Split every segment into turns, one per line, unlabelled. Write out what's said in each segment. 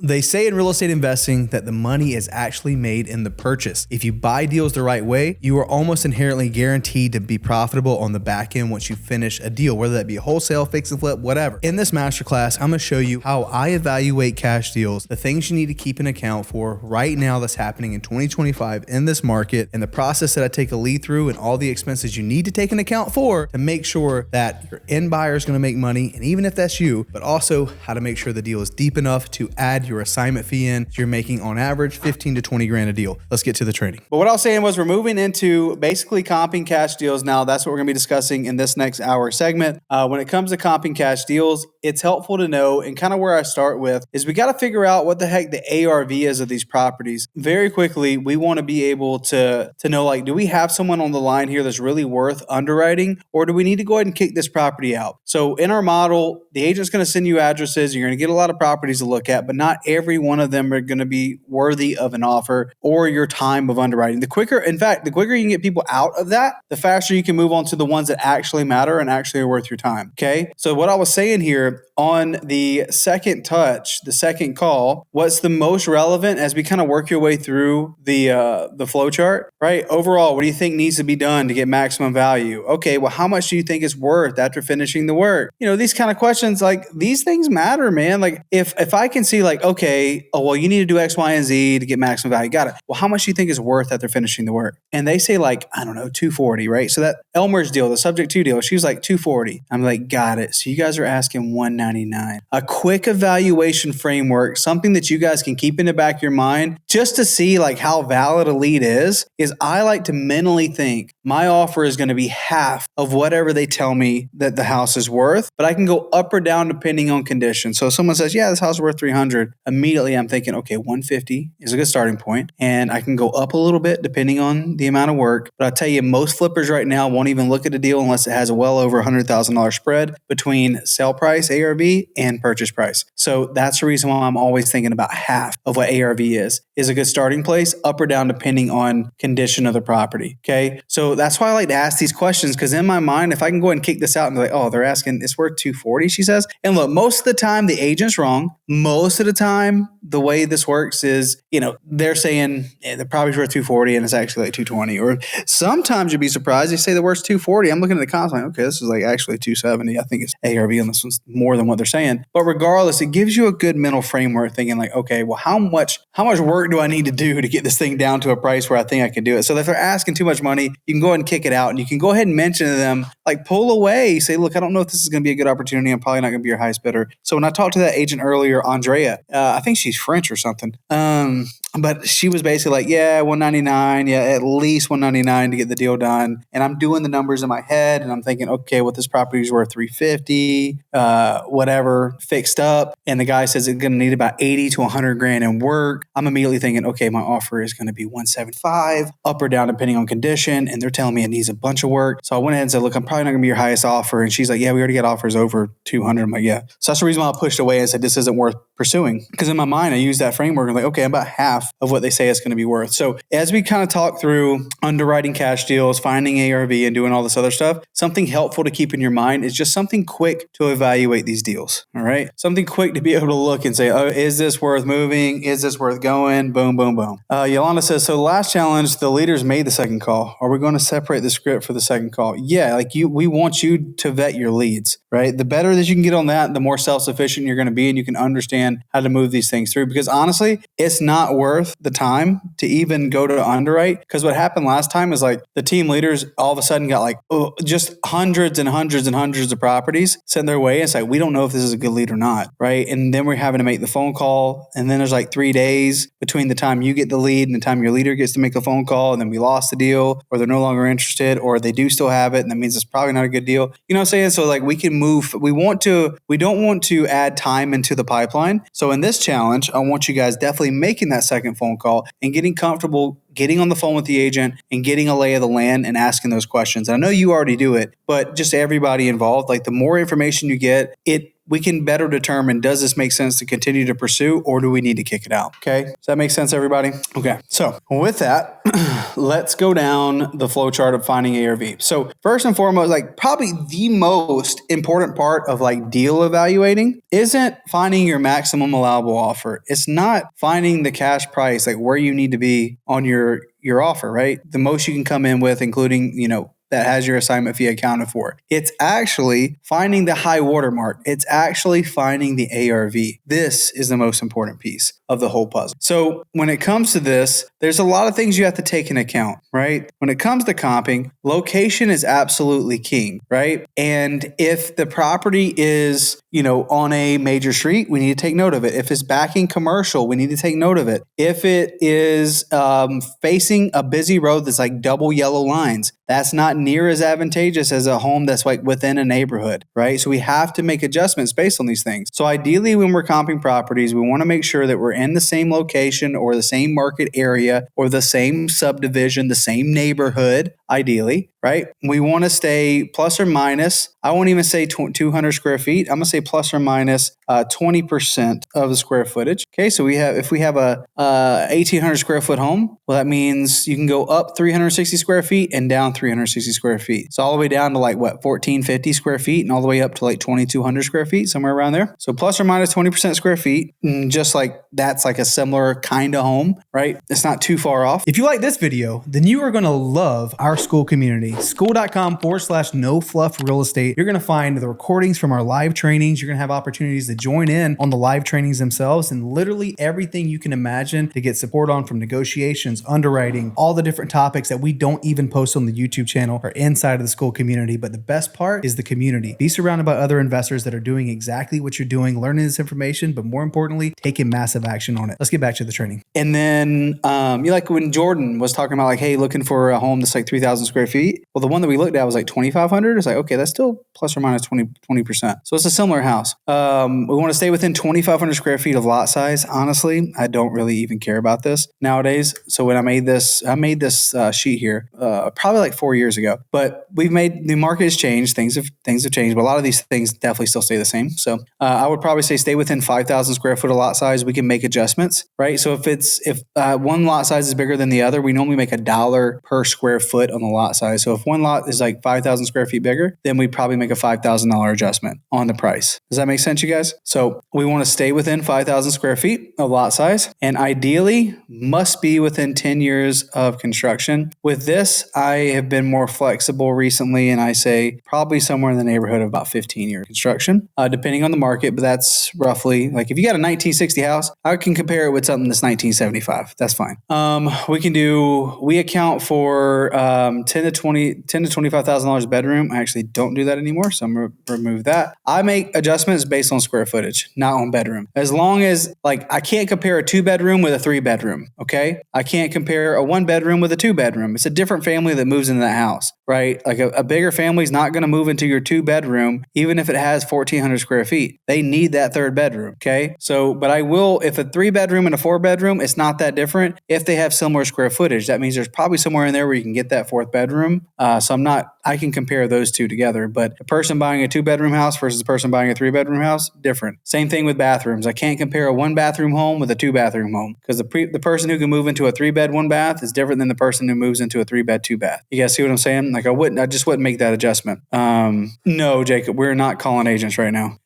They say in real estate investing that the money is actually made in the purchase. If you buy deals the right way, you are almost inherently guaranteed to be profitable on the back end once you finish a deal, whether that be a wholesale, fix and flip, whatever. In this masterclass, I'm going to show you how I evaluate cash deals, the things you need to keep an account for right now that's happening in 2025 in this market, and the process that I take a lead through and all the expenses you need to take an account for to make sure that your end buyer is going to make money, and even if that's you, but also how to make sure the deal is deep enough to add your assignment fee in. So you're making on average 15 to 20 grand a deal. Let's get to the training. But what I was saying was we're moving into basically comping cash deals now. That's what we're going to be discussing in this next hour segment. When it comes to comping cash deals, it's helpful to know, and kind of where I start with is we got to figure out what the heck the ARV is of these properties. Very quickly, we want to be able to know, like, do we have someone on the line here that's really worth underwriting, or do we need to go ahead and kick this property out? So in our model, the agent's going to send you addresses. You're going to get a lot of properties to look at, but not every one of them are going to be worthy of an offer or your time of underwriting. The quicker you can get people out of that, the faster you can move on to the ones that actually matter and actually are worth your time. Okay. So what I was saying here on the second touch, the second call, what's the most relevant as we kind of work your way through the flow chart, right? Overall, what do you think needs to be done to get maximum value? Okay. Well, how much do you think is worth after finishing the work? You know, these kind of questions, like these things matter, man. Like if I can see like, okay, oh, well, you need to do X, Y, and Z to get maximum value. Got it. Well, how much do you think is worth after finishing the work? And they say like, I don't know, 240, right? So that Elmer's deal, the subject to deal, she was like 240. I'm like, got it. So you guys are asking 199. A quick evaluation framework, something that you guys can keep in the back of your mind just to see like how valid a lead is I like to mentally think my offer is going to be half of whatever they tell me that the house is worth, but I can go up or down depending on condition. So if someone says, yeah, this house is worth 300, immediately I'm thinking, okay, 150 is a good starting point, and I can go up a little bit depending on the amount of work. But I'll tell you, most flippers right now won't even look at a deal unless it has a well over $100,000 spread between sale price, ARV, and purchase price. So that's the reason why I'm always thinking about half of what ARV is a good starting place, up or down depending on condition of the property. Okay. So that's why I like to ask these questions, because in my mind, if I can go ahead and kick this out and be like, oh, they're asking it's worth 240, she says. And look, most of the time the agent's wrong. Most of the time, the way this works is, they're saying the property's worth 240 and it's actually like 220. Or sometimes you'd be surprised. They say the worth's 240. I'm looking at the comps like, okay, this is like actually 270. I think it's ARV on this one's more than what they're saying. But regardless, it gives you a good mental framework thinking like, okay, well, how much work do I need to do to get this thing down to a price where I think I can do it? So if they're asking too much money, you can go ahead and kick it out, and you can go ahead and mention to them, like, pull away, say, look, I don't know if this is going to be a good opportunity. I'm probably not going to be your highest bidder. So when I talked to that agent earlier, Andrea, I think she's French or something. But she was basically like, yeah, 199, yeah, at least 199 to get the deal done. And I'm doing the numbers in my head, and I'm thinking, okay, well, this property is worth 350, whatever, fixed up. And the guy says it's going to need about 80 to 100 grand in work. I'm immediately thinking, okay, my offer is going to be 175, up or down depending on condition. And they're telling me it needs a bunch of work. So I went ahead and said, look, I'm probably not going to be your highest offer. And she's like, yeah, we already got offers over 200. I'm like, yeah. So that's the reason why I pushed away and said, this isn't worth pursuing. Because in my mind, I use that framework. I'm like, okay, I'm about half of what they say it's going to be worth. So as we kind of talk through underwriting cash deals, finding ARV, and doing all this other stuff, something helpful to keep in your mind is just something quick to evaluate these deals. All right. Something quick to be able to look and say, oh, is this worth moving? Is this worth going? Boom, boom, boom. Yolanda says, so the last challenge, the leaders made the second call. Are we going to separate the script for the second call? Yeah. We want you to vet your leads, right? The better that you can get on that, the more self-sufficient you're going to be, and you can understand how to move these things through. Because honestly, it's not worth the time to even go to underwrite. Because what happened last time is like the team leaders all of a sudden got like just hundreds and hundreds and hundreds of properties sent their way. It's like, we don't know if this is a good lead or not, right? And then we're having to make the phone call. And then there's like 3 days between the time you get the lead and the time your leader gets to make a phone call. And then we lost the deal, or they're no longer interested, or they do still have it. And that means it's probably not a good deal. You know what I'm saying? So like we can move, we don't want to add time into the pipeline. So in this challenge, I want you guys definitely making that second phone call and getting comfortable getting on the phone with the agent and getting a lay of the land and asking those questions. And I know you already do it, but just everybody involved, like the more information you get, it we can better determine, does this make sense to continue to pursue, or do we need to kick it out? Okay. Does that make sense, everybody? Okay. So with that, let's go down the flow chart of finding ARV. So first and foremost, like probably the most important part of like deal evaluating isn't finding your maximum allowable offer. It's not finding the cash price, like where you need to be on your offer, right? The most you can come in with, including, that has your assignment fee accounted for. It's actually finding the high watermark. It's actually finding the ARV. This is the most important piece of the whole puzzle. So when it comes to this, there's a lot of things you have to take into account, right? When it comes to comping, location is absolutely king, right? And if the property is, on a major street, we need to take note of it. If it's backing commercial, we need to take note of it. If it is facing a busy road that's like double yellow lines, that's not near as advantageous as a home that's like within a neighborhood, right? So we have to make adjustments based on these things. So ideally, when we're comping properties, we want to make sure that we're in the same location or the same market area or the same subdivision, the same neighborhood, ideally, right? We want to stay plus or minus, I won't even say 200 square feet. I'm going to say plus or minus 20% of the square footage. Okay, so if we have a 1,800 square foot home, well, that means you can go up 360 square feet and down 360 square feet. So all the way down to like 1,450 square feet and all the way up to like 2,200 square feet, somewhere around there. So plus or minus 20% square feet, just like that's like a similar kind of home, right? It's not too far off. If you like this video, then you are going to love our school community. School.com/no fluff real estate. You're going to find the recordings from our live trainings. You're going to have opportunities to join in on the live trainings themselves and literally everything you can imagine to get support on, from negotiations, underwriting, all the different topics that we don't even post on the YouTube channel are inside of the school community. But the best part is the community. Be surrounded by other investors that are doing exactly what you're doing, learning this information, but more importantly, taking massive action on it. Let's get back to the training. And then you like when Jordan was talking about like, hey, looking for a home that's like 3,000 square feet. Well, the one that we looked at was like 2,500. It's like, okay, that's still plus or minus 20%. So it's a similar house. We want to stay within 2,500 square feet of lot size. Honestly, I don't really even care about this nowadays. So when I made this sheet here, probably like 4 years ago, but the market has changed. Things have changed, but a lot of these things definitely still stay the same. So I would probably say stay within 5,000 square foot of lot size. We can make adjustments, right? So if one lot size is bigger than the other, we normally make $1 per square foot on the lot size. So if one lot is like 5,000 square feet bigger, then we probably make a $5,000 adjustment on the price. Does that make sense, you guys? So we want to stay within 5,000 square feet of lot size, and ideally must be within 10 years of construction. With this, I have been more flexible recently, and I say probably somewhere in the neighborhood of about 15 years construction, depending on the market. But that's roughly like if you got a 1960 house, I can compare it with something that's 1975. That's fine. We account for $10,000 to $25,000 bedroom. I actually don't do that anymore, so I'm gonna remove that. I make adjustments based on square footage, not on bedroom. As long as like I can't compare a 2-bedroom with a 3-bedroom. Okay, I can't compare a 1-bedroom with a 2-bedroom. It's a different family that moves into that house, right? Like a bigger family is not going to move into your 2-bedroom, even if it has 1,400 square feet. They need that 3rd bedroom. Okay, so but I will, if a 3-bedroom and a 4-bedroom, it's not that different. If they have similar square footage, that means there's probably somewhere in there where you can get that 4th bedroom. I can compare those two together. But a person buying a 2-bedroom house versus a person buying a 3-bedroom house, different. Same thing with bathrooms. I can't compare a 1-bathroom home with a 2-bathroom home because the person who can move into a 3-bed 1-bath is different than the person who moves into a 3-bed 2-bath. You guys see what I'm saying? Like I just wouldn't make that adjustment. No, Jacob, we're not calling agents right now.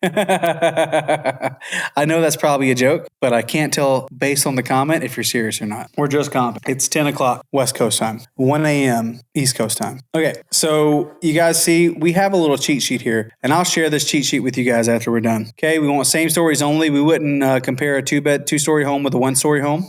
I know that's probably a joke, but I can't tell based on the comment if you're serious or not. We're just comping. It's 10 o'clock West Coast time, 1 a.m. East Coast time. Okay, so you guys see, we have a little cheat sheet here, and I'll share this cheat sheet with you guys after we're done. Okay, we want same stories only. We wouldn't compare a 2-story home with a 1-story home.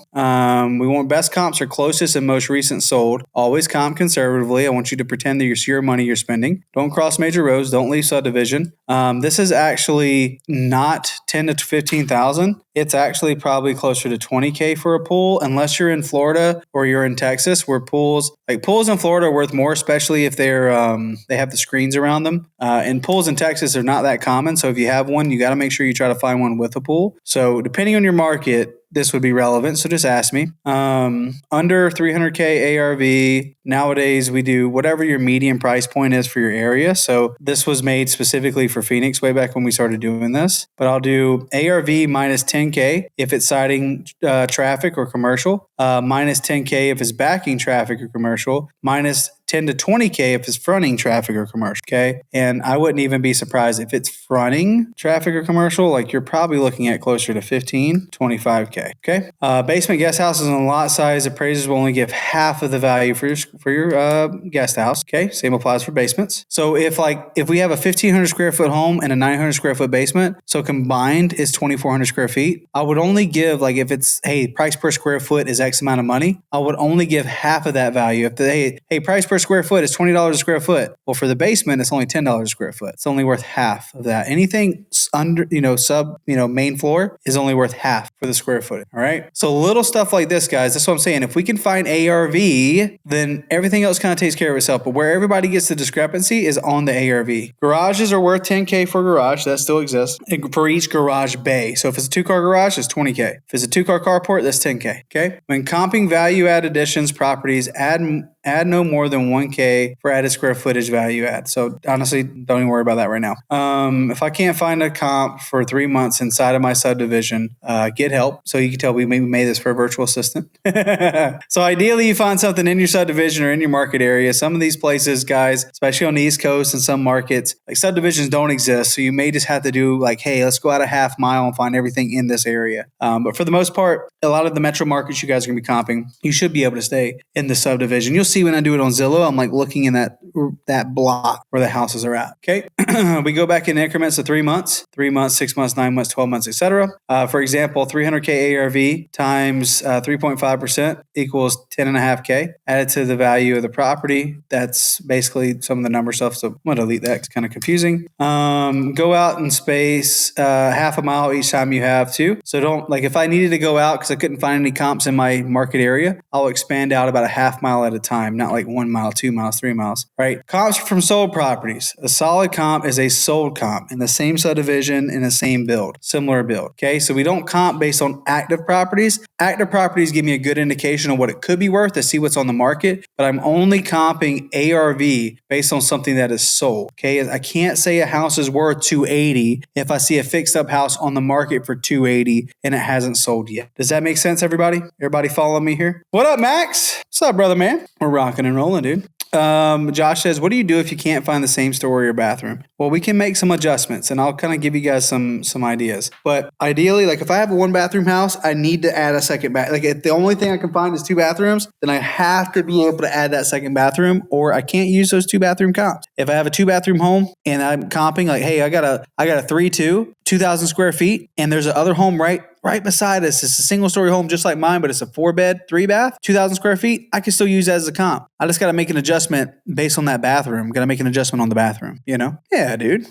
We want best comps or closest and most recent sold. Always comp conservatively. I want you to pretend that you're your money you're spending. Don't cross major roads. Don't leave subdivision. This is actually not 10 to 15,000. It's actually probably closer to 20K for a pool, unless you're in Florida or you're in Texas, where pools in Florida are worth more, especially if they have the screens around them. And pools in Texas are not that common. So if you have one, you got to make sure you try to find one with a pool. So depending on your market,
this would be relevant, so just ask me. Under 300K ARV, nowadays we do whatever your median price point is for your area. So this was made specifically for Phoenix way back when we started doing this. But I'll do ARV minus 10K if it's siding traffic or commercial, minus 10K if it's backing traffic or commercial, minus 10 to 20K if it's fronting traffic or commercial, okay? And I wouldn't even be surprised if it's fronting traffic or commercial, like you're probably looking at closer to 15, 25K, okay? Basement guest houses and lot size, appraisers will only give half of the value for your guest house, okay? Same applies for basements. So if we have a 1,500 square foot home and a 900 square foot basement, so combined is 2,400 square feet, I would only give, like if it's, hey, price per square foot is X amount of money, I would only give half of that value. If hey, price per square foot is $20 a square foot. Well, for the basement, it's only $10 a square foot. It's only worth half of that. Anything under, main floor is only worth half for the square footage. All right. So little stuff like this, guys, that's what I'm saying. If we can find ARV, then everything else kind of takes care of itself. But where everybody gets the discrepancy is on the ARV. Garages are worth 10K for a garage. That still exists for each garage bay. So if it's a 2-car garage, it's 20K. If it's a 2-car carport, that's 10K. Okay. When comping value add additions, properties, add no more than 1K for added square footage value add. So honestly, don't even worry about that right now. If I can't find a comp for 3 months inside of my subdivision, get help. So you can tell we maybe made this for a virtual assistant. So ideally you find something in your subdivision or in your market area. Some of these places, guys, especially on the East Coast and some markets, like subdivisions don't exist. So you may just have to do like, hey, let's go out a half mile and find everything in this area. But for the most part, a lot of the metro markets you guys are going to be comping, you should be able to stay in the subdivision. You'll see when I do it on Zillow, I'm like looking in that block where the houses are at. Okay. We go back in increments of 3 months, 6 months, 9 months, 12 months, etc. For example, 300K ARV times 3.5% equals 10.5K added to the value of the property. That's basically some of the number stuff. So I'm going to delete that. It's kind of confusing. Go out and space half a mile each time you have to. So don't, like, if I needed to go out because I couldn't find any comps in my market area, I'll expand out about a half mile at a time, not like 1 mile, 2 miles, 3 miles, right? Comps from sold properties. A solid comp is a sold comp in the same subdivision in the same build, similar build. Okay. So we don't comp based on active properties. Active properties give me a good indication of what it could be worth to see what's on the market, but I'm only comping ARV based on something that is sold. Okay. I can't say a house is worth 280 if I see a fixed up house on the market for 280 and it hasn't sold yet. Does that make sense, everybody? Everybody follow me here? What up, Max? What's up, brother, man? We're rocking and rolling, dude. Josh says, what do you do if you can't find the same story or bathroom? Well, we can make some adjustments and I'll kind of give you guys some ideas. But ideally, like if I have a 1-bathroom house, I need to add a second bath. Like if the only thing I can find is 2 bathrooms, then I have to be able to add that second bathroom or I can't use those 2-bathroom comps. If I have a 2-bathroom home and I'm comping like, hey, I got a 3-2, 2,000 square feet, and there's another home right beside us. It's a single-story home just like mine, but it's a 4-bed, 3-bath, 2,000 square feet. I can still use that as a comp. I just got to make an adjustment based on that bathroom. Got to make an adjustment on the bathroom, you know? Yeah, dude.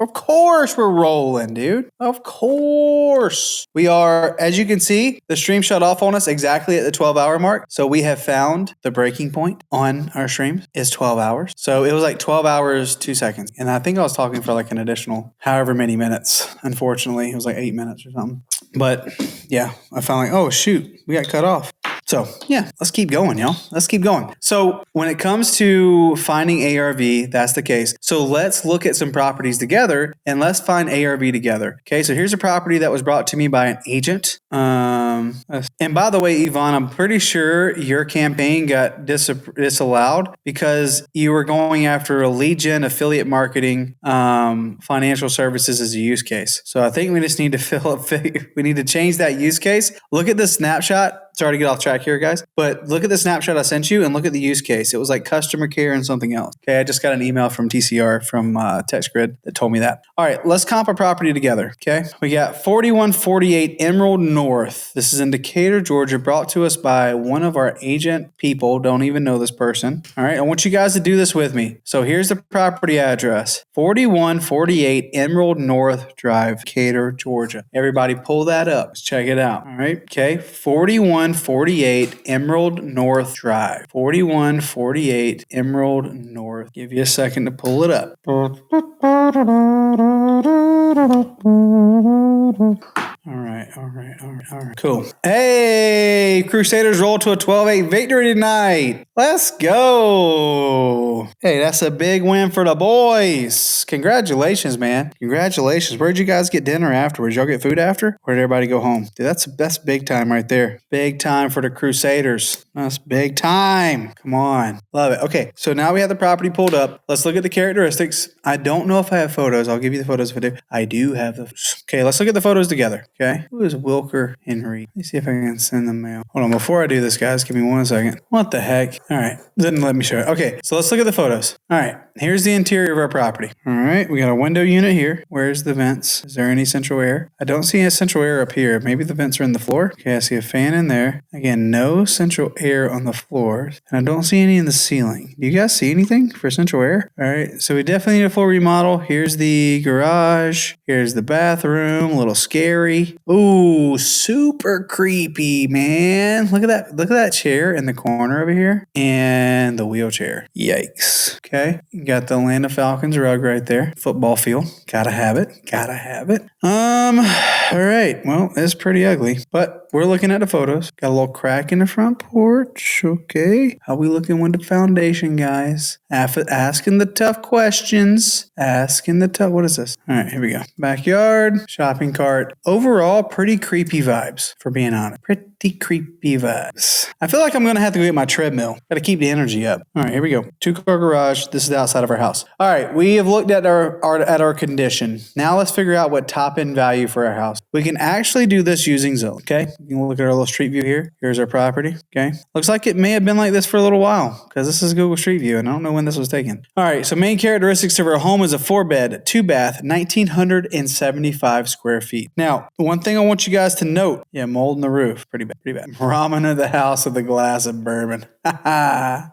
Of course we're rolling, dude. Of course. We are, as you can see, the stream shut off on us exactly at the 12-hour mark. So we have found the breaking point on our stream is 12 hours. So it was like 12 hours, 2 seconds. And I think I was talking for like an additional however many minutes. Unfortunately, it was like 8 minutes or something. But yeah, I found like, oh shoot, we got cut off. So yeah, let's keep going, y'all. Let's keep going. So when it comes to finding ARV, that's the case. So let's look at some properties together and let's find ARV together. Okay, so here's a property that was brought to me by an agent. And by the way, Yvonne, I'm pretty sure your campaign got disallowed because you were going after a lead gen, affiliate marketing, financial services as a use case. So I think we just need to we need to change that use case. Look at the snapshot. Sorry to get off track here, guys, but look at the snapshot I sent you and look at the use case. It was like customer care and something else. Okay, I just got an email from TCR from TextGrid that told me that. All right, let's comp a property together. Okay, we got 4148 Emerald North. This is in Decatur, Georgia, brought to us by one of our agent people. Don't even know this person. All right, I want you guys to do this with me. So here's the property address: 4148 Emerald North Drive, Decatur, Georgia. Everybody pull that up. Let's check it out. All right, okay, 4148 Emerald North Drive. 4148 Emerald North. Give you a second to pull it up. All right. Cool. Hey, Crusaders roll to a 12-8 victory tonight. Let's go. Hey, that's a big win for the boys. Congratulations, man. Congratulations. Where'd you guys get dinner afterwards? Y'all get food after? Or did everybody go home? Dude, that's big time right there. Big time for the Crusaders. That's big time. Come on. Love it. Okay, so now we have the property pulled up. Let's look at the characteristics. I don't know if I have photos. I'll give you the photos if I do. I do have those. Okay, let's look at the photos together. Okay. Who is Wilker Henry? Let me see if I can send them mail. Hold on. Before I do this, guys, give me 1 second. What the heck? All right. Didn't let me show it. Okay, so let's look at the photos. All right. Here's the interior of our property. All right. We got a window unit here. Where's the vents? Is there any central air? I don't see any central air up here. Maybe the vents are in the floor. Okay, I see a fan in there. Again, no central air on the floor. And I don't see any in the ceiling. Do you guys see anything for central air? All right. So we definitely need a full remodel. Here's the garage. Here's the bathroom. A little scary. Ooh, super creepy, man. Look at that. Look at that chair in the corner over here. And the wheelchair. Yikes. Okay. You got the Atlanta Falcons rug right there. Football field. Gotta have it. Gotta have it. All right. Well, it's pretty ugly, but we're looking at the photos. Got a little crack in the front porch. Okay. How we looking with the foundation, guys? Asking the tough questions. What is this? All right, here we go. Backyard, shopping cart. Overall, pretty creepy vibes, for being honest. Pretty creepy vibes. I feel like I'm going to have to go get my treadmill. Got to keep the energy up. All right, here we go. 2-car garage. This is the outside of our house. All right, we have looked at our condition. Now let's figure out what top end value for our house. We can actually do this using Zillow. Okay, you can look at our little street view here. Here's our property. Okay, looks like it may have been like this for a little while because this is Google Street View and I don't know when this was taken. All right, so main characteristics of our home is a 4-bed, 2-bath, 1,975 square feet. Now, one thing I want you guys to note, mold in the roof, pretty bad. Ramen in the house with a glass of bourbon. I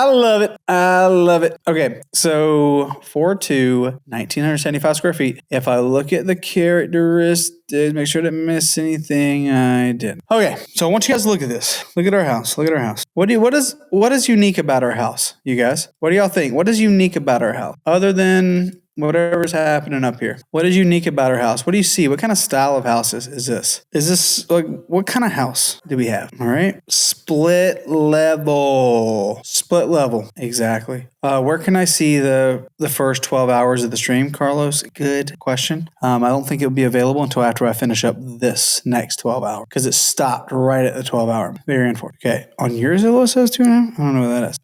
love it. Okay, so 4.2, 1,975 square feet. If I look at the characteristics, make sure I didn't miss anything. I did. Okay, so I want you guys to look at this. Look at our house. What is unique about our house, you guys? What do y'all think? What is unique about our house other than whatever's happening up here? What is unique about our house? What do you see? What kind of style of house is this? Is this like, what kind of house do we have? All right. Split level. Exactly. Where can I see the first 12 hours of the stream, Carlos? Good question. I don't think it'll be available until after I finish up this next 12 hours because it stopped right at the 12 hour. Very unfortunate. Okay. On yours, it says 2.5. I don't know what that is.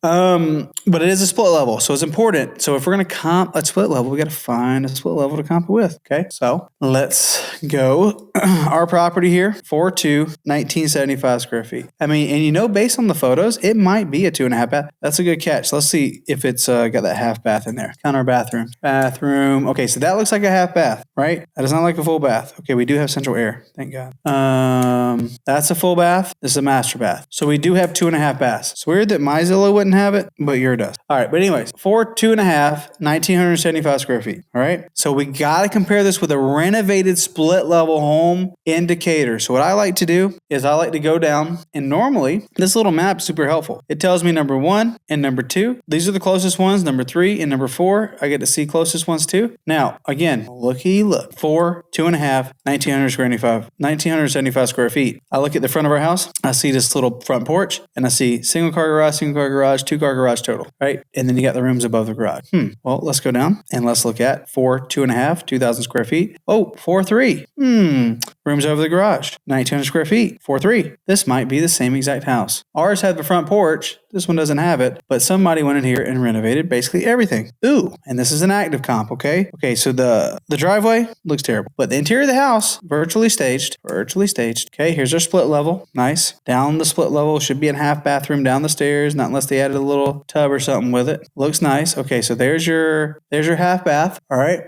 But it is a split level, so it's important. So if we're going to comp a split level, we got to find a split level to comp it with. Okay. So let's go. Our property here, 4.2, 1,975 square feet. I mean, and based on the photos, it might be a 2.5 bath. That's a good catch. Let's see if it's got that half bath in there. Count our bathroom. Okay, so that looks like a half bath, right? That is not like a full bath. Okay, we do have central air. Thank God. That's a full bath. This is a master bath. So we do have 2.5 baths. It's weird that my Zillow wouldn't have it, but yours does. All right, but anyways, 2.5, 1,975 square feet. All right, so we got to compare this with a renovated split level home indicator. So what I like to do is I like to go down, and normally this little map is super helpful. It tells me number 1 and number 2. These are the closest ones. Number 3 and number 4, I get to see closest ones too. Now, again, looky look. 4, 2.5, 1,975 square feet. I look at the front of our house. I see this little front porch, and I see single car garage, 2-car garage total, right? And then you got the rooms above the garage. Well, let's go down and let's look at 4, 2.5, 2,000 square feet. Oh, 4.3. Rooms over the garage, 1,900 square feet. 4.3. This might be the same exact house. Ours had the front porch. This one doesn't have it, but somebody went in here and renovated basically everything. Ooh, and this is an active comp, okay? Okay, so the driveway looks terrible, but the interior of the house, virtually staged. Okay, here's our split level. Nice. Down the split level should be a half bathroom down the stairs, not unless they added a little tub or something with it. Looks nice. Okay, so there's your half bath. All right.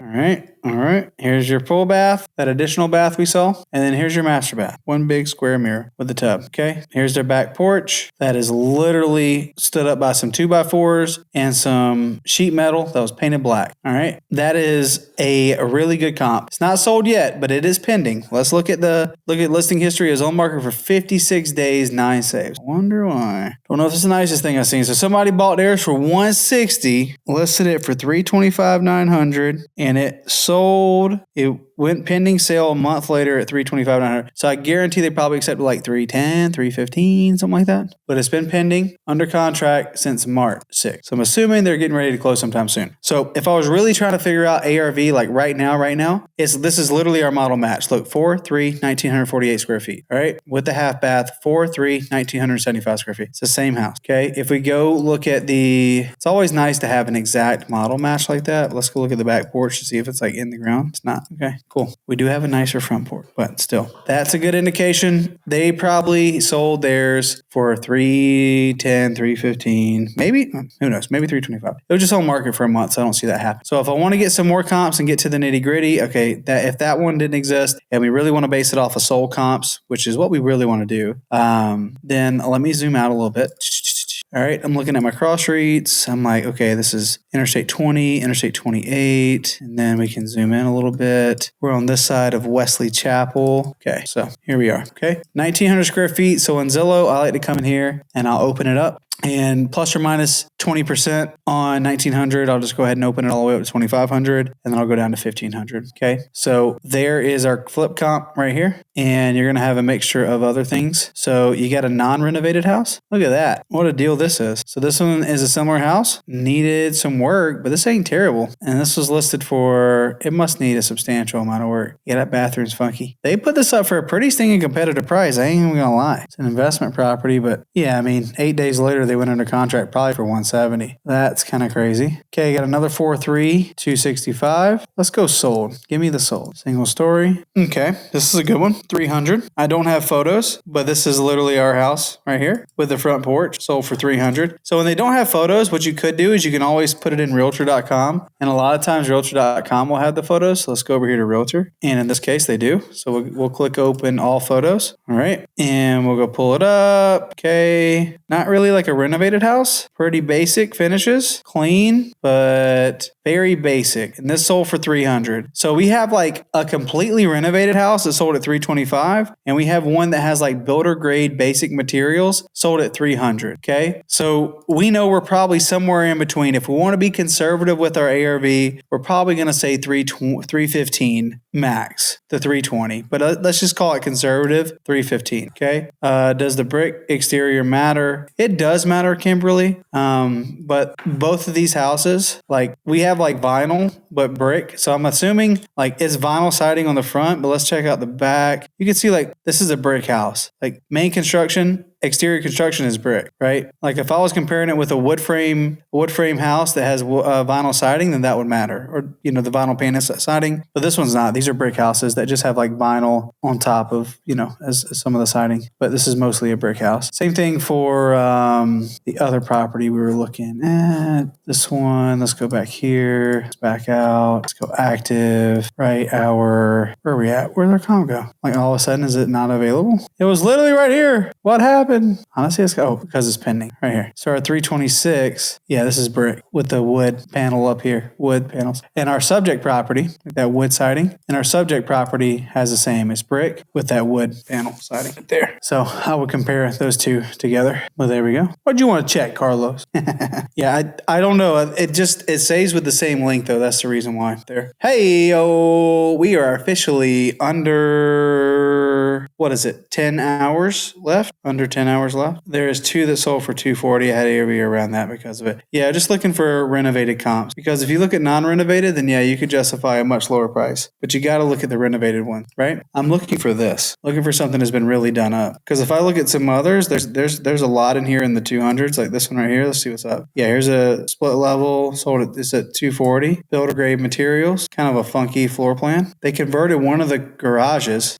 Here's your full bath, that additional bath we saw. And then here's your master bath. One big square mirror with the tub. Okay. Here's their back porch that is literally stood up by some 2x4s and some sheet metal that was painted black. All right. That is a really good comp. It's not sold yet, but it is pending. Let's look at listing history. Is on market for 56 days, 9 saves. I wonder why. Don't know if it's the nicest thing I've seen. So somebody bought theirs for $160, listed it for $325,900, and it sold. It went pending sale a month later at 325,900. So I guarantee they probably accepted like 310, 315, something like that. But it's been pending under contract since March 6th. So I'm assuming they're getting ready to close sometime soon. So if I was really trying to figure out ARV like right now, this is literally our model match. Look, 4-3, 1,948 square feet. All right. With the half bath, 4-3, 1,975 square feet. It's the same house. Okay. If we go look at it's always nice to have an exact model match like that. Let's go look at the back porch to see if it's like in the ground. It's not. Okay, cool. We do have a nicer front porch, but still, that's a good indication. They probably sold theirs for 310, 315, maybe, who knows, maybe 325. It was just on market for a month, so I don't see that happen. So if I want to get some more comps and get to the nitty gritty, okay, if that one didn't exist and we really want to base it off of sold comps, which is what we really want to do, then let me zoom out a little bit. All right, I'm looking at my cross streets. I'm like, okay, this is Interstate 20, Interstate 28, and then we can zoom in a little bit. We're on this side of Wesley Chapel. Okay, so here we are. Okay, 1,900 square feet. So in Zillow, I like to come in here and I'll open it up. And plus or minus 20% on 1,900, I'll just go ahead and open it all the way up to 2,500, and then I'll go down to 1,500. Okay, so there is our flip comp right here, and you're gonna have a mixture of other things. So you got a non-renovated house. Look at that! What a deal this is. So this one is a similar house, needed some work, but this ain't terrible. And this was listed for, it must need a substantial amount of work. Yeah, that bathroom's funky. They put this up for a pretty stinking competitive price. I ain't even gonna lie. It's an investment property, but yeah, I mean, 8 days later they went under contract probably for 170. That's kind of crazy. Okay, got another 4-3, 265. Let's go sold. Give me the sold. Single story. Okay, this is a good one. 300. I don't have photos, but this is literally our house right here with the front porch. Sold for 300. So when they don't have photos, what you could do is you can always put it in realtor.com. And a lot of times realtor.com will have the photos. So let's go over here to realtor. And in this case, they do. So we'll click open all photos. All right. And we'll go pull it up. Okay. Not really like a renovated house. Pretty basic finishes. Clean, but very basic. And this sold for 300. So we have like a completely renovated house that sold at 325. And we have one that has like builder grade basic materials sold at 300. Okay. So we know we're probably somewhere in between. If we want to be conservative with our ARV, we're probably going to say 315 max to 320. But let's just call it conservative, 315. Okay. Does the brick exterior matter? It does matter, Kimberly. But both of these houses, like we have like vinyl, but brick. So I'm assuming like it's vinyl siding on the front, but let's check out the back. You can see like this is a brick house. Like main construction, exterior construction is brick, right? Like if I was comparing it with a wood frame house that has vinyl siding, then that would matter. Or, the vinyl paint siding. But this one's not. These are brick houses that just have like vinyl on top of, as some of the siding. But this is mostly a brick house. Same thing for the other property we were looking at. This one, let's go back here. Let's back out. Let's go active, right? Where are we at? Where'd our comp go? Like all of a sudden, is it not available? It was literally right here. What happened? Honestly, because it's pending right here. So our 326, yeah, this is brick with the wood panel up here, wood panels. And our subject property, that wood siding, and our subject property has the same. It's brick with that wood panel siding right there. So I would compare those two together. Well, there we go. What do you want to check, Carlos? Yeah, I don't know. It says with the same link though. That's the reason why there. Hey, we are officially under, what is it? 10 hours left? Under 10 hours left. There is two that sold for 240. I had ARV around that because of it. Yeah, just looking for renovated comps. Because if you look at non-renovated, then yeah, you could justify a much lower price. But you got to look at the renovated one, right? I'm looking for this. Looking for something that's been really done up. Because if I look at some others, there's a lot in here in the 200s, like this one right here. Let's see what's up. Yeah, here's a split level. Sold at this at 240. Builder grade materials. Kind of a funky floor plan. They converted one of the garages.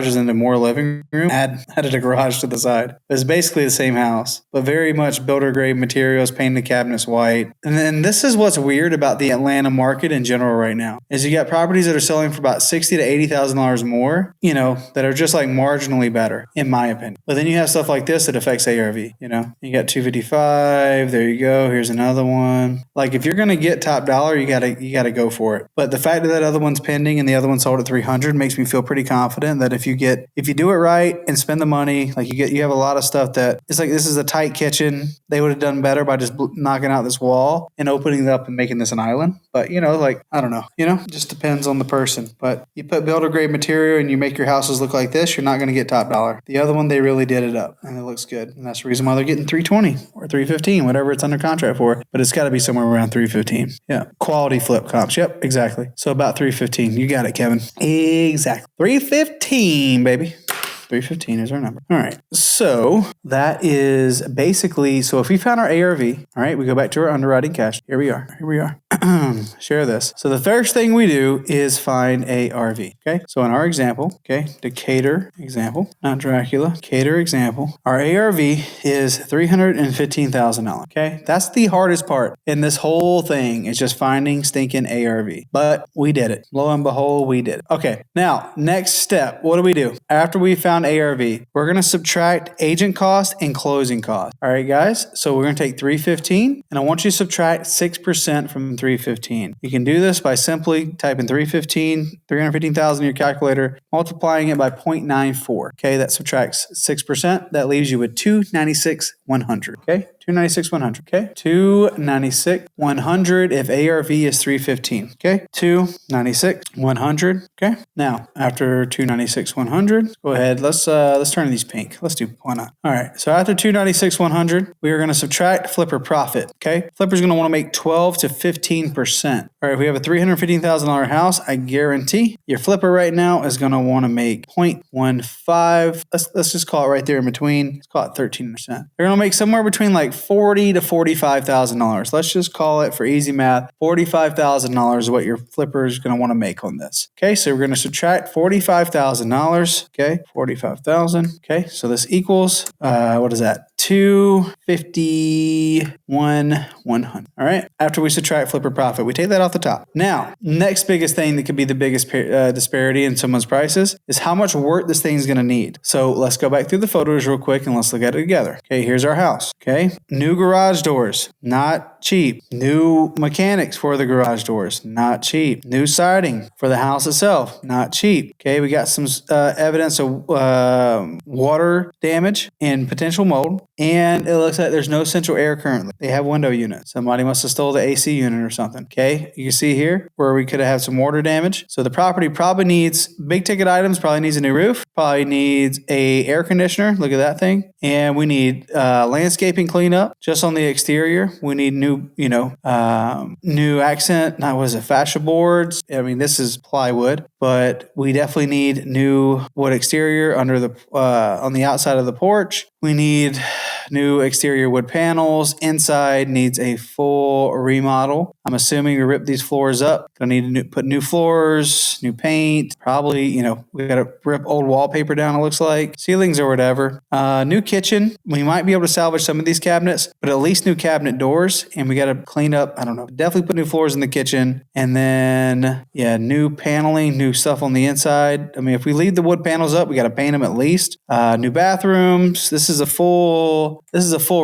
Into more living room. Added a garage to the side. It's basically the same house, but very much builder grade materials, painted the cabinets white. And then this is what's weird about the Atlanta market in general right now is you got properties that are selling for about $60,000 to $80,000 more, that are just like marginally better, in my opinion. But then you have stuff like this that affects ARV, you got 255. There you go. Here's another one. Like if you're going to get top dollar, you gotta go for it. But the fact that other one's pending and the other one sold at 300 makes me feel pretty confident that if you if you do it right and spend the money, like you have a lot of stuff that it's like, this is a tight kitchen. They would have done better by just knocking out this wall and opening it up and making this an island. But I don't know, it just depends on the person. But you put builder grade material and you make your houses look like this, you're not going to get top dollar. The other one, they really did it up and it looks good. And that's the reason why they're getting 320 or 315, whatever it's under contract for. But it's got to be somewhere around 315. Yeah. Quality flip comps. Yep, exactly. So about 315. You got it, Kevin. Exactly. 315, baby. 315 is our number. All right. So that is basically, so if we found our ARV, all right, we go back to our underwriting cash. Here we are. Share this. So the first thing we do is find ARV. Okay. So in our example, okay, Decatur example, not Dracula, Decatur example, our ARV is $315,000. Okay. That's the hardest part in this whole thing, is just finding stinking ARV. But we did it. Lo and behold, we did it. Okay. Now, next step, what do? After we found ARV, we're going to subtract agent cost and closing cost. All right, guys. So we're going to take 315 and I want you to subtract 6% from 315. You can do this by simply typing 315,000 in your calculator, multiplying it by 0.94. Okay, that subtracts 6%. That leaves you with 296,100. Okay, 296,100. Okay, 296,100 if ARV is 315. Okay, 296,100. Okay, now after 296,100, go ahead. Let's turn these pink. Let's do, why not? All right. So after 296,100, we are going to subtract flipper profit. Okay, flipper's going to want to make 12 to 15%. All right. If we have a $315,000 house, I guarantee your flipper right now is going to want to make 0.15. Let's just call it right there in between. Let's call it 13%. They're going to make somewhere between like $40,000 to $45,000. Let's just call it, for easy math, $45,000 is what your flipper is going to want to make on this. Okay, so we're going to subtract $45,000. Okay, 45,000. Okay, so this equals what is that? 251,100. All right. After we subtract flipper profit, we take that off the top. Now, next biggest thing that could be the biggest disparity in someone's prices is how much work this thing's going to need. So let's go back through the photos real quick and let's look at it together. Okay, here's our house. Okay, new garage doors, not cheap. New mechanics for the garage doors, not cheap. New siding for the house itself, not cheap. Okay, we got some evidence of water damage and potential mold. And it looks like there's no central air currently. They have window units. Somebody must have stole the AC unit or something. Okay, you can see here where we could have had some water damage. So the property probably needs big ticket items, probably needs a new roof, probably needs a air conditioner. Look at that thing. And we need landscaping cleanup just on the exterior. We need new accent, fascia boards. I mean, this is plywood, but we definitely need new wood exterior under the on the outside of the porch. We need new exterior wood panels. Inside needs a full remodel. I'm assuming we rip these floors up. Gonna need to put new floors, new paint. Probably, we got to rip old wallpaper down, it looks like. Ceilings or whatever. New kitchen. We might be able to salvage some of these cabinets, but at least new cabinet doors. And we got to clean up, I don't know, definitely put new floors in the kitchen. And then, new paneling, new stuff on the inside. I mean, if we leave the wood panels up, we got to paint them at least. New bathrooms. This is a full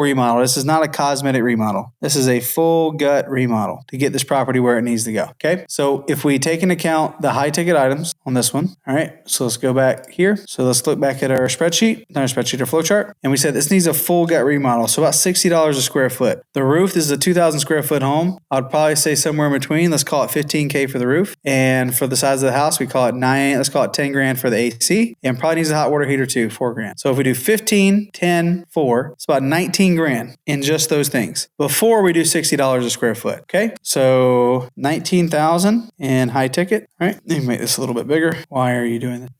remodel. This is not a cosmetic remodel. This is a full gut remodel to get this property where it needs to go. Okay. So if we take into account the high ticket items on this one, all right. So let's go back here. So let's look back at our spreadsheet, not our spreadsheet, our flowchart. And we said this needs a full gut remodel. So about $60 a square foot. The roof, this is a 2,000 square foot home. I'd probably say somewhere in between. Let's call it $15K for the roof. And for the size of the house, we call it let's call it 10 grand for the AC. And probably needs a hot water heater too, 4 grand. So if we do 15, 10, 4, it's about 19 grand in just those things before we do $60 a square foot. Okay. So 19,000 in high ticket. All right. Let me make this a little bit bigger. Why are you doing this?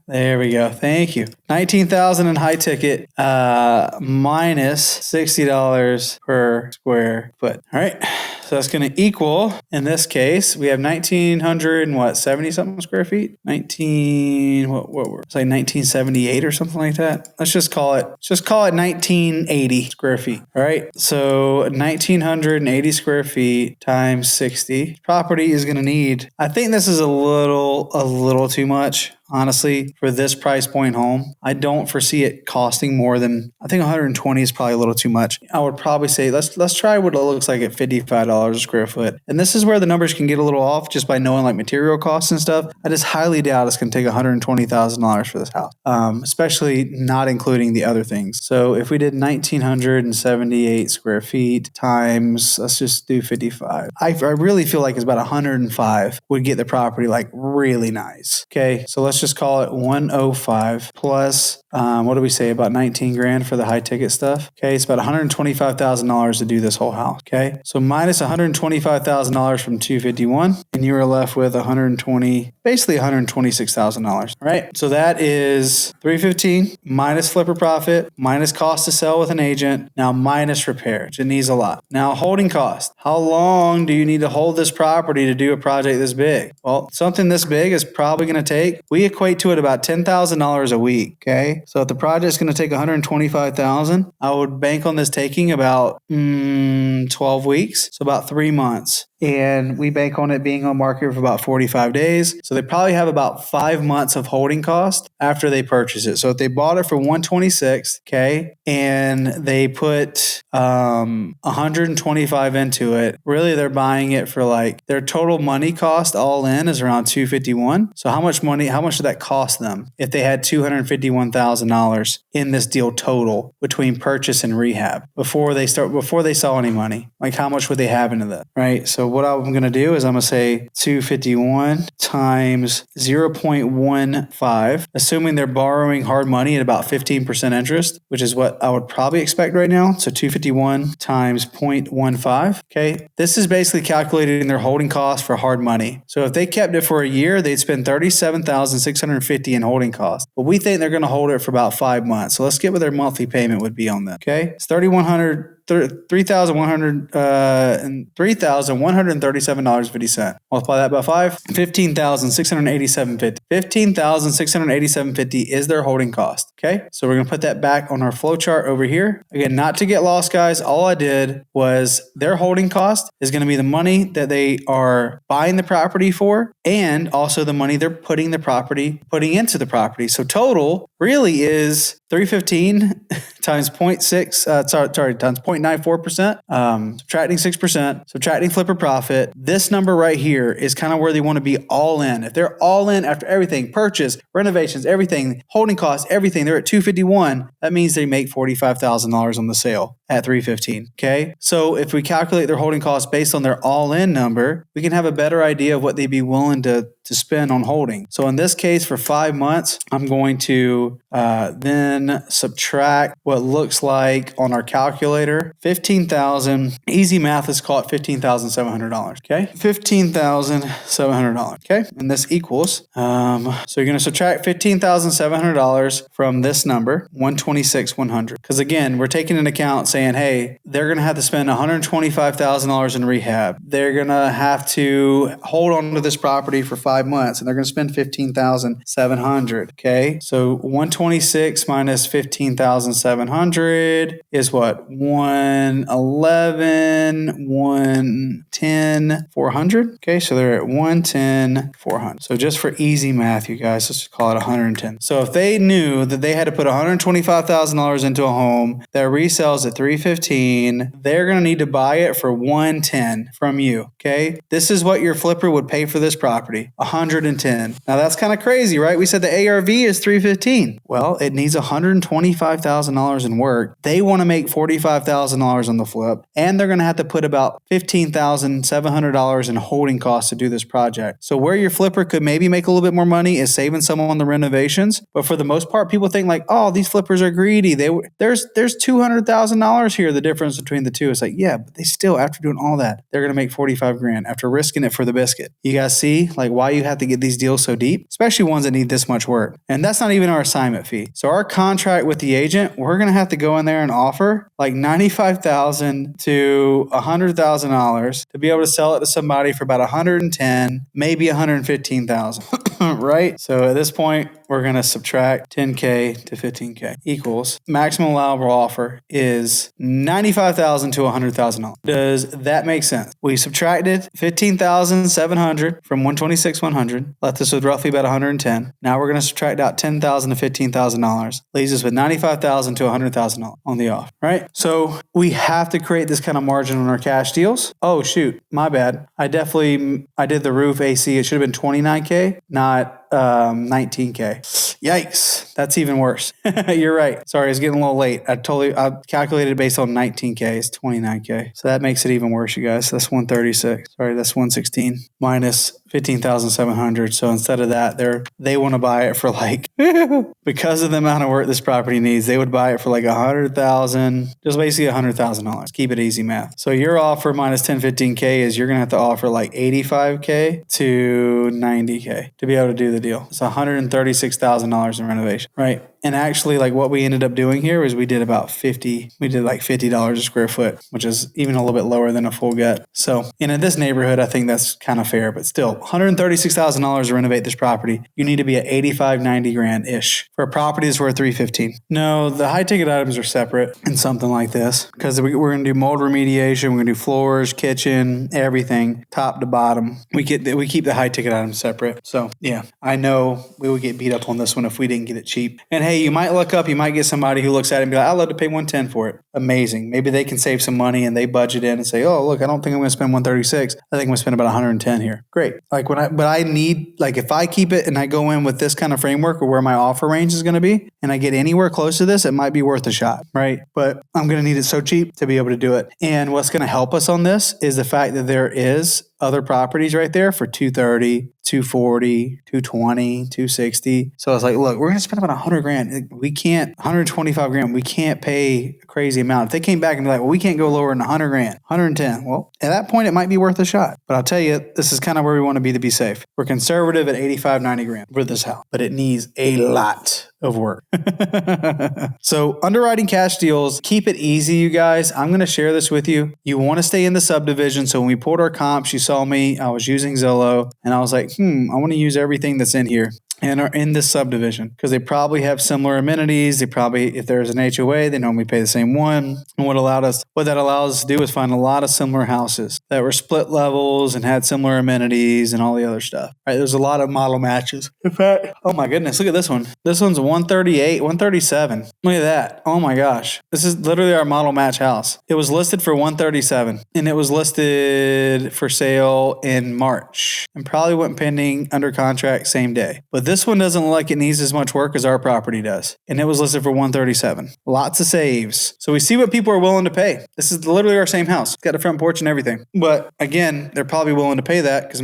There we go. Thank you. 19,000 in high ticket, minus $60 per square foot. All right. So that's going to equal, in this case, we have 70 something square feet. It's like 1978 or something like that. Let's just call it 1980 square feet. All right. So 1980 square feet times 60. Property is going to need, I think this is a little too much honestly, for this price point home, I don't foresee it costing more than, I think 120 is probably a little too much. I would probably say let's try what it looks like at $55 a square foot. And this is where the numbers can get a little off just by knowing like material costs and stuff. I just highly doubt it's going to take $120,000 for this house, especially not including the other things. So if we did 1,978 square feet times, let's just do 55. I really feel like it's about 105 would get the property like really nice. Okay, so let's just call it 105 plus, what do we say, about 19 grand for the high ticket stuff. Okay, it's about $125,000 to do this whole house. Okay, so minus $125,000 from 251, and you are left with basically $126,000. Right, so that is 315 minus flipper profit minus cost to sell with an agent, now minus repair. It needs a lot. Now holding cost. How long do you need to hold this property to do a project this big? Well, something this big is probably going to take, we equate to it about $10,000 a week. Okay, so if the project's going to take $125,000, I would bank on this taking about 12 weeks, so about 3 months. And we bank on it being on market for about 45 days. So they probably have about 5 months of holding cost after they purchase it. So if they bought it for 126, okay, and they put 125 into it, really they're buying it for like their total money cost all in is around 251. So how much did that cost them if they had $251,000 in this deal total between purchase and rehab before they saw any money? Like how much would they have into that, right? So what I'm going to do is I'm going to say 251 times 0.15, assuming they're borrowing hard money at about 15% interest, which is what I would probably expect right now. So 251 times 0.15. Okay. This is basically calculating their holding cost for hard money. So if they kept it for a year, they'd spend $37,650 in holding costs. But we think they're going to hold it for about 5 months. So let's get what their monthly payment would be on that. Okay. It's $3,137.50. Multiply that by 5, $15,687.50. $15,687.50 is their holding cost. Okay, so we're going to put that back on our flow chart over here. Again, not to get lost, guys. All I did was their holding cost is going to be the money that they are buying the property for, and also the money they're putting into the property. So total really is 315 times 0.6, times 0.94%, subtracting 6%, subtracting flipper profit. This number right here is kind of where they want to be all in. If they're all in after everything, purchase, renovations, everything, holding costs, everything, they're at 251. That means they make $45,000 on the sale at 315. Okay. So if we calculate their holding costs based on their all in number, we can have a better idea of what they'd be willing to spend on holding. So in this case, for 5 months, I'm going to then subtract what looks like on our calculator, 15,000. Easy math, let's call it $15,700. Okay, $15,700. Okay, and this equals. So you're going to subtract $15,700 from this number, 126,100. Because again, we're taking into account saying, hey, they're going to have to spend $125,000 in rehab. They're going to have to hold on to this property for 5 months, and they're going to spend $15,700. Okay, so 126 minus 15,700 is what? 111, 110, 400. Okay, so they're at 110, 400. So just for easy math, you guys, let's just call it 110. So if they knew that they had to put $125,000 into a home that resells at 315, they're going to need to buy it for 110 from you. Okay, this is what your flipper would pay for this property, 110. Now that's kind of crazy, right? We said the ARV is 315. Well, it needs $125,000 in work. They want to make $45,000 on the flip, and they're going to have to put about $15,700 in holding costs to do this project. So where your flipper could maybe make a little bit more money is saving some on the renovations. But for the most part, people think like, oh, these flippers are greedy. There's $200,000 here, the difference between the two. It's like, yeah, but they still, after doing all that, they're going to make 45 grand after risking it for the biscuit. You guys see like why you have to get these deals so deep, especially ones that need this much work. And that's not even our assignment fee. So our contract with the agent, we're going to have to go in there and offer like $95,000 to $100,000 to be able to sell it to somebody for about $110,000, maybe $115,000. right? So at this point, we're going to subtract 10K to 15K equals maximum allowable offer is $95,000 to $100,000. Does that make sense? We subtracted 15,700 from 126,100, left us with roughly about 110. Now we're going to subtract out $10,000 to $15,000, leaves us with $95,000 to $100,000 on the off, right? So we have to create this kind of margin on our cash deals. Oh shoot, my bad. I did the roof AC. It should have been 29K, not 19K. Yikes. That's even worse. You're right. Sorry, it's getting a little late. I calculated based on 19K. It's 29K. So that makes it even worse, you guys. That's 136. Sorry, that's 116 minus 15,700. So instead of that, they want to buy it for like, because of the amount of work this property needs, they would buy it for like 100,000, just basically $100,000. Keep it easy math. So your offer minus 10, 15K is you're going to have to offer like 85K to 90K to be able to do the deal. It's $136,000 in renovation, right? And actually, like what we ended up doing here is we did like $50 a square foot, which is even a little bit lower than a full gut. So in this neighborhood, I think that's kind of fair, but still $136,000 to renovate this property. You need to be at 85, 90 grand ish for a property that's worth 315. No, the high ticket items are separate in something like this because we're going to do mold remediation. We're going to do floors, kitchen, everything top to bottom. We keep the high ticket items separate. So yeah, I know we would get beat up on this one if we didn't get it cheap. And hey, you might look up, you might get somebody who looks at it and be like, I'd love to pay 110 for it. Amazing. Maybe they can save some money and they budget in and say, oh, look, I don't think I'm going to spend 136. I think I'm going to spend about 110 here. Great. If I keep it and I go in with this kind of framework or where my offer range is going to be and I get anywhere close to this, it might be worth a shot, right? But I'm going to need it so cheap to be able to do it. And what's going to help us on this is the fact that there is other properties right there for 230, 240, 220, 260. So I was like, look, we're going to spend about 100 grand. We can't, 125 grand. We can't pay a crazy amount. If they came back and be like, well, we can't go lower than 100 grand, 110. Well, at that point, it might be worth a shot. But I'll tell you, this is kind of where we want to be safe. We're conservative at 85, 90 grand for this house, but it needs a lot of work. So underwriting cash deals, keep it easy, you guys. I'm going to share this with you. You want to stay in the subdivision. So when we pulled our comps, you saw me, I was using Zillow and I was like, I want to use everything that's in here and are in this subdivision because they probably have similar amenities. They probably, if there's an HOA, they normally pay the same one. And what that allows us to do is find a lot of similar houses that were split levels and had similar amenities and all the other stuff. Right? There's a lot of model matches. In fact, oh my goodness, look at this one. This one's 138, 137. Look at that. Oh my gosh. This is literally our model match house. It was listed for 137 and it was listed for sale in March and probably went pending under contract same day. But this one doesn't look like it needs as much work as our property does. And it was listed for 137. Lots of saves. So we see what people are willing to pay. This is literally our same house. It's got a front porch and everything. But again, they're probably willing to pay that because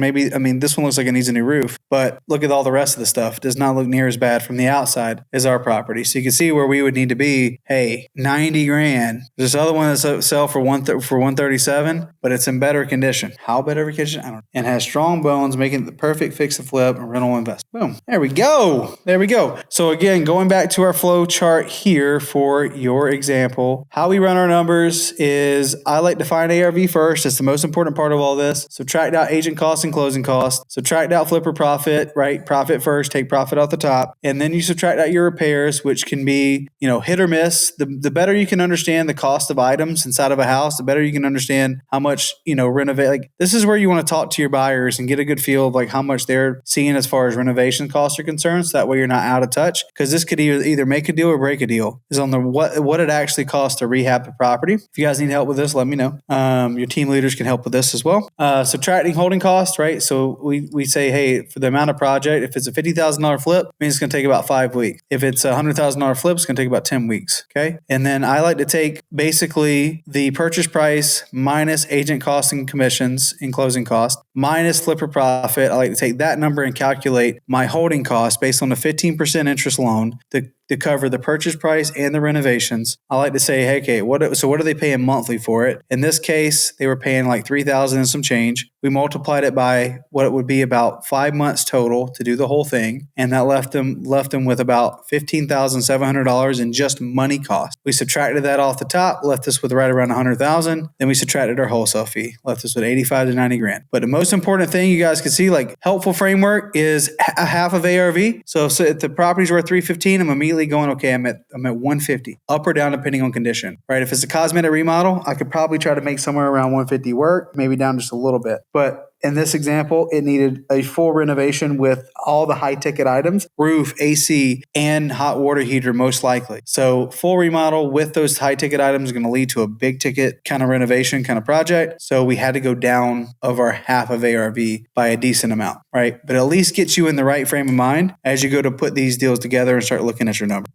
this one looks like it needs a new roof. But look at all the rest of the stuff. It does not look near as bad from the outside as our property. So you can see where we would need to be. Hey, 90 grand. There's this other one that's sell for 137, but it's in better condition. How better condition? I don't know. And has strong bones, making it the perfect fix and flip and rental investment. Boom. There we go. There we go. So again, going back to our flow chart here for your example, how we run our numbers is I like to find ARV first. It's the most important part of all this. Subtract out agent costs and closing costs. Subtract out flipper profit, right? Profit first, take profit off the top. And then you subtract out your repairs, which can be, hit or miss. The better you can understand the cost of items inside of a house, the better you can understand how much, renovate. Like this is where you want to talk to your buyers and get a good feel of like how much they're seeing as far as renovation costs are concerned. So that way you're not out of touch because this could either make a deal or break a deal is on the what it actually costs to rehab the property. If you guys need help with this, let me know. Your team leaders can help with this as well. Subtracting holding costs, right? So we say, hey, for the amount of project, if it's a $50,000 flip, it means it's going to take about 5 weeks. If it's a $100,000 flip, it's going to take about 10 weeks. Okay. And then I like to take basically the purchase price minus agent costs and commissions and closing costs minus flipper profit. I like to take that number and calculate my holding cost based on a 15% interest loan. The to cover the purchase price and the renovations. I like to say, hey, okay, what are they paying monthly for it? In this case, they were paying like $3,000 and some change. We multiplied it by what it would be about 5 months total to do the whole thing, and that left them with about $15,700 in just money cost. We subtracted that off the top, left us with right around $100,000. Then we subtracted our wholesale fee, left us with 85 to 90 grand. But the most important thing you guys can see, like helpful framework, is a half of ARV. So if the property's worth $315, I'm immediately going, okay, I'm at $150, up or down depending on condition, right? If it's a cosmetic remodel, I could probably try to make somewhere around $150 work, maybe down just a little bit. But in this example, it needed a full renovation with all the high ticket items, roof, AC, and hot water heater most likely. So full remodel with those high ticket items is going to lead to a big ticket kind of renovation kind of project. So we had to go down of our half of ARV by a decent amount, right? But at least gets you in the right frame of mind as you go to put these deals together and start looking at your number.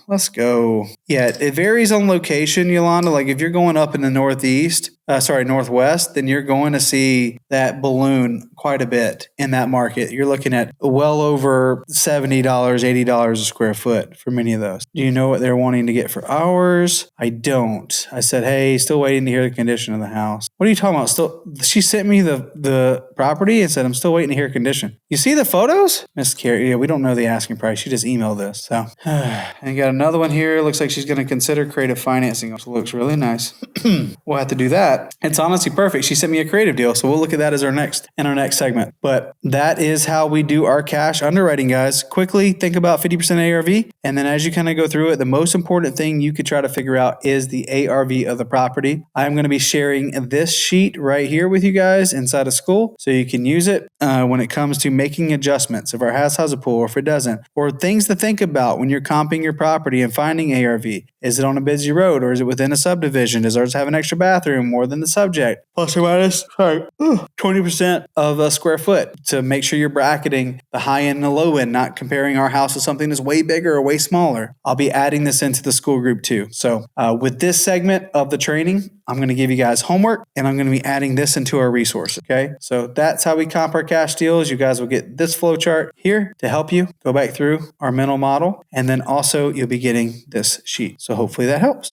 Let's go. Yeah, it varies on location, Yolanda. Like if you're going up in the northwest, then you're going to see that balloon quite a bit in that market. You're looking at well over $70, $80 a square foot for many of those. Do you know what they're wanting to get for ours? I don't. I said, hey, still waiting to hear the condition of the house. What are you talking about? She sent me the property and said, I'm still waiting to hear condition. You see the photos? Miss Carrie, yeah, we don't know the asking price. She just emailed this. So, and got another one here. Looks like she's going to consider creative financing, which looks really nice. We'll have to do that. It's honestly perfect. She sent me a creative deal, so we'll look at that as our next segment. But that is how we do our cash underwriting, guys. Quickly think about 50% ARV, and then as you kind of go through it, the most important thing you could try to figure out is the ARV of the property. I'm going to be sharing this sheet right here with you guys inside of school, so you can use it when it comes to making adjustments. If our house has a pool, or if it doesn't, or things to think about when you're comping your property and finding ARV. Is it on a busy road, or is it within a subdivision? Does ours have an extra bathroom more than the subject? Plus or minus 20% of a square foot, to make sure you're bracketing the high end and the low end, not comparing our house to something that's way bigger or way smaller. I'll be adding this into the school group too. So with this segment of the training, I'm going to give you guys homework, and I'm going to be adding this into our resources. Okay. So that's how we comp our cash deals. You guys will get this flow chart here to help you go back through our mental model. And then also you'll be getting this sheet. So hopefully that helps.